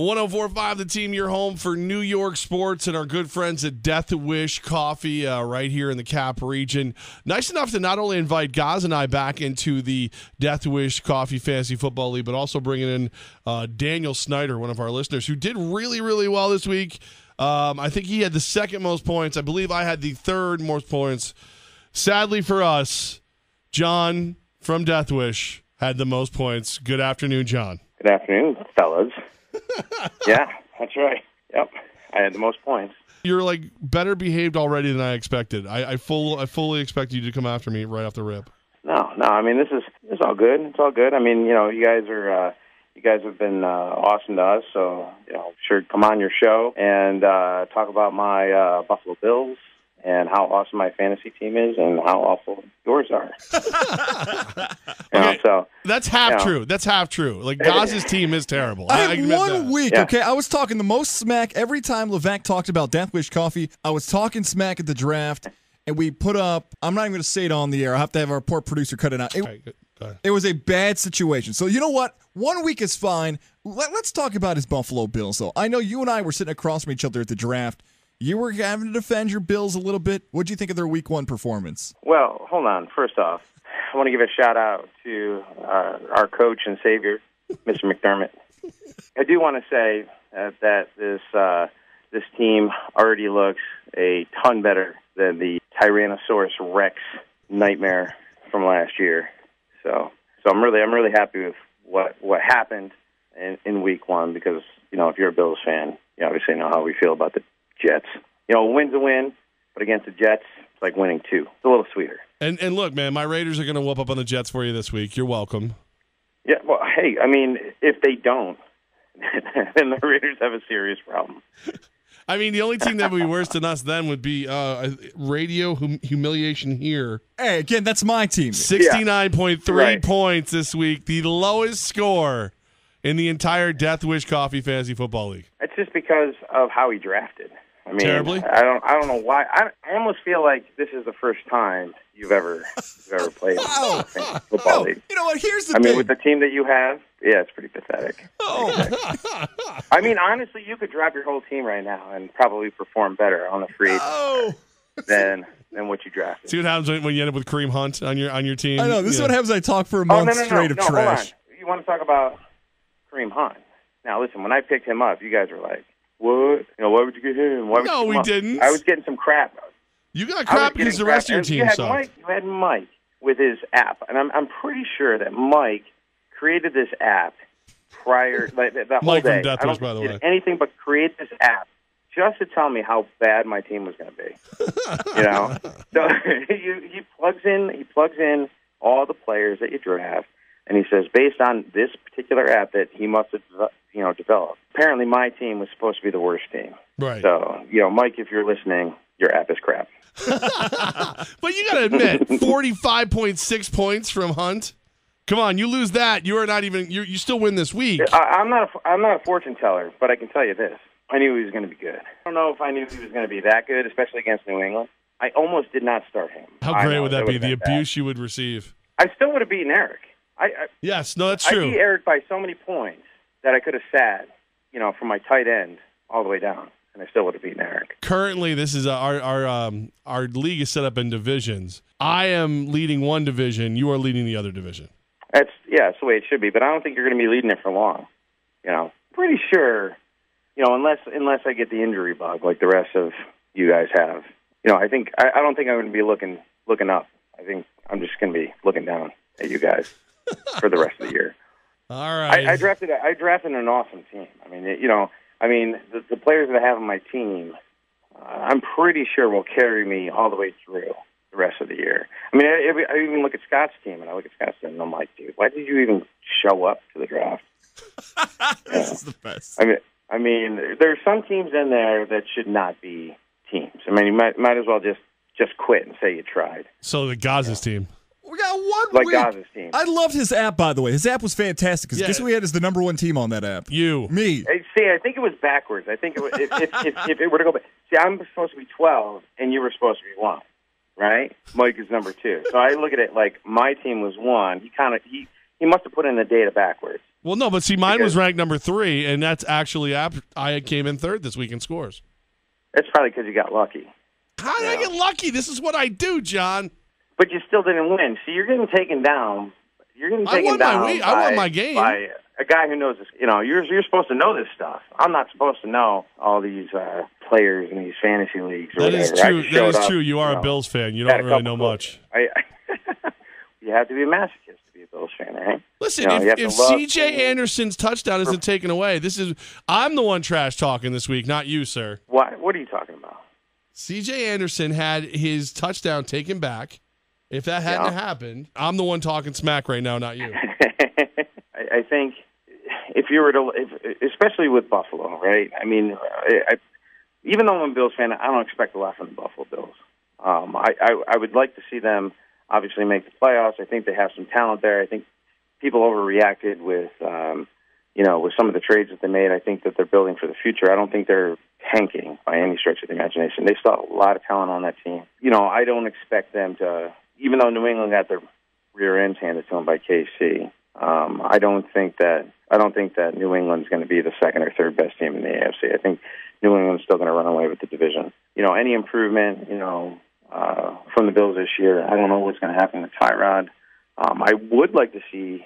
104.5 The Team, your home for New York sports, and our good friends at DeathWish Coffee right here in the Cap region. Nice enough to not only invite Gaz and I back into the DeathWish Coffee Fantasy Football League, but also bringing in Daniel Snyder, one of our listeners, who did really, really well this week. I think he had the second most points. I believe I had the third most points. Sadly for us, John from DeathWish had the most points. Good afternoon, John. Good afternoon, fellas. Yeah, that's right. Yep, I had the most points. You're like better behaved already than I expected. I fully expect you to come after me right off the rip. No. I mean, this is all good. It's all good. I mean, you guys have been awesome to us. So sure, come on your show and talk about my Buffalo Bills and how awesome my fantasy team is and how awful yours are. So that's half true. That's half true. Like, Gaz's team is terrible. I had 1 week, okay? I was talking the most smack every time Levack talked about DeathWish Coffee. I was talking smack at the draft, and we put up, I'm not even going to say it on the air. I'll have to have our poor producer cut it out. It was a bad situation. So you know what? 1 week is fine. Let's talk about his Buffalo Bills, though. I know you and I were sitting across from each other at the draft. You were having to defend your Bills a little bit. What did you think of their Week 1 performance? Well, hold on. First off, I want to give a shout-out to our coach and savior, Mr. McDermott. I do want to say that this team already looks a ton better than the Tyrannosaurus Rex nightmare from last year. So I'm really happy with what happened in Week 1 because, if you're a Bills fan, you obviously know how we feel about the Jets. A win's a win, but against the Jets, it's like winning 2. It's a little sweeter. And look, man, my Raiders are going to whoop up on the Jets for you this week. You're welcome. Yeah, well, hey, I mean, if they don't, then the Raiders have a serious problem. I mean, the only team that would be worse than us then would be radio humiliation here. Hey, again, that's my team. 69.3 points this week, the lowest score in the entire DeathWish Coffee Fantasy Football League. It's just because of how he drafted. I mean, terribly? I don't know why. I almost feel like this is the first time you've ever played in a football league. You know what? Here's the thing. I mean, with the team that you have, yeah, it's pretty pathetic. I mean, honestly, you could drop your whole team right now and probably perform better on the free than what you drafted. See what happens when you end up with Kareem Hunt on your team? I know. This is what happens when I talk for a month straight of trash. Hold on. You want to talk about Kareem Hunt? Now, listen, when I picked him up, you guys were like, what? Why would you get him? No, we didn't. I was getting some crap. You got crap because the rest of your team sucked. You had Mike with his app, and I'm pretty sure that Mike created this app prior, like the whole Mike day. from DeathWish, by the way. Anything but create this app just to tell me how bad my team was going to be. So he plugs in all the players that you draft. And he says, based on this particular app that he must have, developed, apparently my team was supposed to be the worst team. Right. So, Mike, if you're listening, your app is crap. But you got to admit, 45.6 points from Hunt. Come on, you lose that, you are not even. You still win this week. I'm not a fortune teller, but I can tell you this: I knew he was going to be good. I don't know if I knew he was going to be that good, especially against New England. I almost did not start him. How great would that be? The abuse you would receive. I still would have beaten Eric. Yes, no, that's true. I beat Eric by so many points that I could have sat, from my tight end all the way down, and I still would have beaten Eric. Currently, this is our league is set up in divisions. I am leading one division. You are leading the other division. That's the way it should be. But I don't think you're going to be leading it for long. Pretty sure, unless I get the injury bug like the rest of you guys have. I don't think I'm going to be looking up. I think I'm just going to be looking down at you guys for the rest of the year. All right. I drafted an awesome team. I mean, the players that I have on my team, I'm pretty sure will carry me all the way through the rest of the year. I mean, I even look at Scott's team, and and I'm like, dude, why did you even show up to the draft? This is the best. I mean, there are some teams in there that should not be teams. I mean, you might as well just quit and say you tried. So the Gaza's team. We got 1 week. Gaza's team. I loved his app, by the way. His app was fantastic. Because guess who he had as the number one team on that app? You. Me. See, I think it was backwards. I think if it were to go back. See, I'm supposed to be 12, and you were supposed to be 1, right? Mike is number 2. So I look at it like my team was 1. He must have put in the data backwards. Well, no, but see, mine was ranked number 3, and that's actually after I came in 3rd this week in scores. It's probably because you got lucky. How did I get lucky? This is what I do, John. But you still didn't win. See, you're getting taken down. You're getting taken down I won my game. By a guy who knows this. You know, you're supposed to know this stuff. I'm not supposed to know all these players in these fantasy leagues. Or that is true. That is true. You are a Bills fan. You don't really know much. You have to be a masochist to be a Bills fan, right? Listen, if C.J. Anderson's touchdown isn't taken away, I'm the one trash talking this week, not you, sir. What are you talking about? C.J. Anderson had his touchdown taken back. If that hadn't happened, I'm the one talking smack right now, not you. I think if you were to, especially with Buffalo, right? I mean, even though I'm a Bills fan, I don't expect a lot from the Buffalo Bills. I would like to see them obviously make the playoffs. I think they have some talent there. I think people overreacted with, with some of the trades that they made. I think that they're building for the future. I don't think they're tanking by any stretch of the imagination. They still have a lot of talent on that team. I don't expect them to, even though New England got their rear ends handed to them by KC. I don't think that New England's going to be the second or third best team in the AFC. I think New England's still going to run away with the division. Any improvement, from the Bills this year, I don't know what's going to happen with Tyrod. I would like to see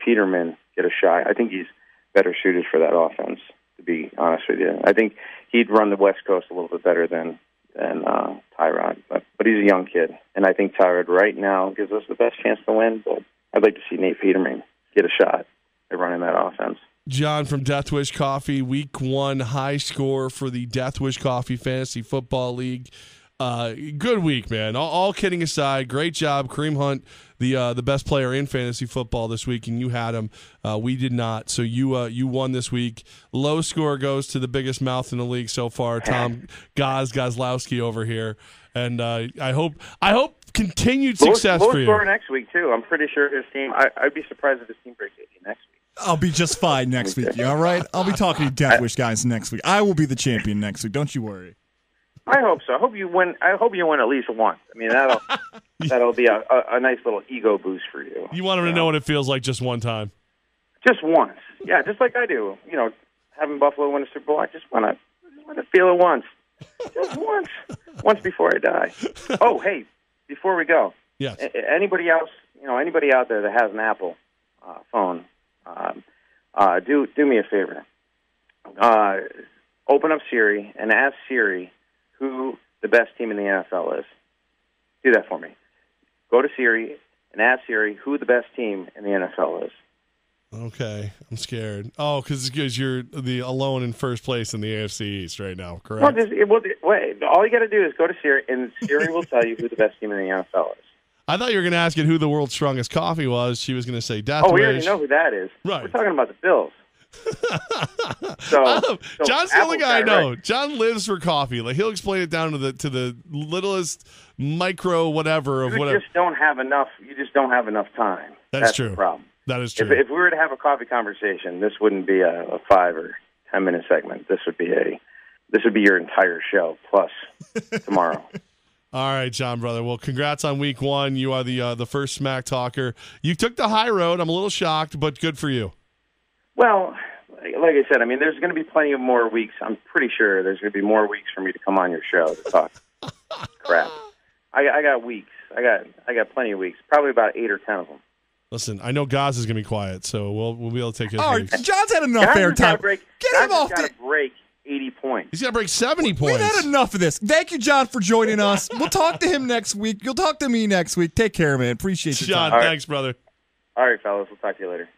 Peterman get a shot. I think he's better suited for that offense, to be honest with you. I think he'd run the West Coast a little bit better than Tyrod, but he's a young kid, and I think Tyrod right now gives us the best chance to win, but I'd like to see Nate Peterman get a shot at running that offense. John from DeathWish Coffee, Week 1 high score for the DeathWish Coffee Fantasy Football League. Good week, man. All kidding aside, great job. Kareem Hunt, the best player in fantasy football this week, and you had him. We did not, so you won this week. Low score goes to the biggest mouth in the league so far, Tom Gozlowski over here. And I hope continued success for you. Low score next week too. I'm pretty sure his team. I'd be surprised if his team breaks 80 next week. I'll be just fine next week. You all right? I'll be talking to DeathWish guys next week. I will be the champion next week. Don't you worry. I hope so. I hope you win at least once. I mean, that'll be a nice little ego boost for you. You want him to know what it feels like just one time. Just once. Yeah, just like I do. Having Buffalo win a Super Bowl, I just want to feel it once. Just once. Once before I die. Oh, hey, before we go. Yes. Anybody else, anybody out there that has an Apple phone, do me a favor. Open up Siri and ask Siri who the best team in the NFL is. Do that for me. Go to Siri and ask Siri who the best team in the NFL is. Okay, I'm scared. Oh, because you're alone in first place in the AFC East right now, correct? Wait, all you got to do is go to Siri, and Siri will tell you who the best team in the NFL is. I thought you were going to ask it who the world's strongest coffee was. She was going to say DeathWish. Oh, we already know who that is. Right. We're talking about the Bills. John's the only guy I know. Right. John lives for coffee. Like he'll explain it down to the littlest micro whatever of whatever. You just don't have enough time. That's true. The problem. That is true. If we were to have a coffee conversation, this wouldn't be a 5 or 10 minute segment. This would be your entire show plus tomorrow. All right, John, brother. Well, congrats on week 1. You are the first smack talker. You took the high road. I'm a little shocked, but good for you. Well, like I said, I mean, there's going to be plenty of more weeks. I'm pretty sure there's going to be more weeks for me to come on your show to talk crap. I got weeks. I got plenty of weeks. Probably about 8 or 10 of them. Listen, I know Gaz is going to be quiet, so we'll be able to take his weeks. John's had enough airtime. Get him off the break. 80 points. He's got to break 70 points. We've had enough of this. Thank you, John, for joining us. We'll talk to him next week. You'll talk to me next week. Take care, man. Appreciate you, John. Thanks, brother. All right, fellas. We'll talk to you later.